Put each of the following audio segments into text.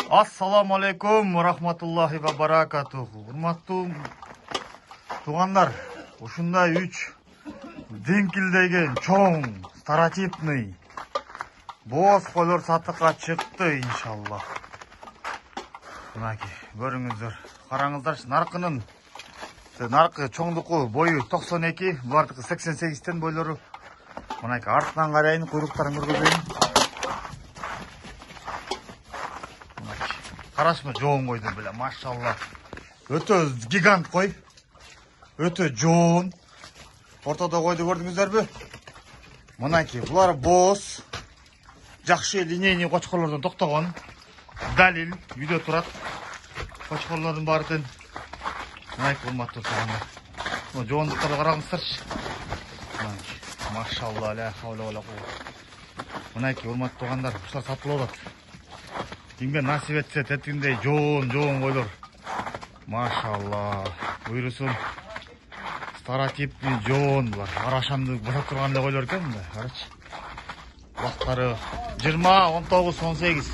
Assalamu alaikum wa rahmatullahi wa barakatuh. Урматтуу туугандар, ушундай 3 деңкилдеген чоң старотипный боз койлор сатыкка чыкты иншалла. Мынакей, көрүңүздөр. Караңыздарчы, наркы чоңдуку бою 92, булардыкы 88тен бойлору. Мынакей, артынан карайын, куйруктарын көргөзөйүн. Карашма жоон койду беле, машалла. Өтө гигант кой. Өтө жоон. Ортодо койду көрдүңүздөрбү? Мынакей, булар боз. Жакшы линейный кочкорлордон токтогон. Далил, үйдө турат. Кочкорлордун баардын. Мынакей, урматтуу туугандар. Жоондуктарды караңыздарчы. Мынакей, машалла, ла хавла вала куввата. Мынакей, урматтуу туугандар, ушулар сатылып атат. Кимге насип этсе тетиндей жоон койлор. Машалла. Буйрусун. Старотипный жоон бар. Арашанды басап тургандай койлор экен мындай. Карачы. Убактары 20, 19, 18.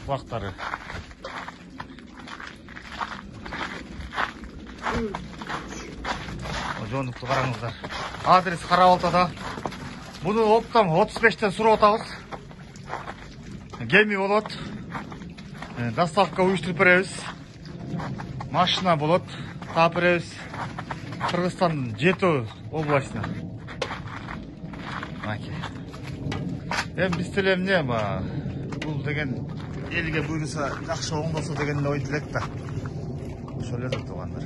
Убактары. Жоондукту караңыздар. Адрес Карабалтада. Буну оптом 35тен сурап атабыз. Геми болот. Доставка уюштуруп беребиз. Машина болот. Таап беребиз. Кыргызстандын 7 областына. Мынакей. Биз деле эмне бул деген элге буйруса жакшы оңдосо деген ой делек да. Ошол эле туугандар.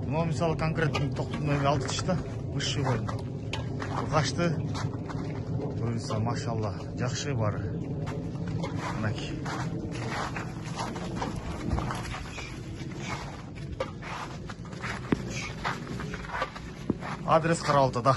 Мына мисалы конкреттүү токтун алды чышта, высший койду. Качты. Буйруса машалла, жакшы бары. Мынакей. Адрес Карабалтада.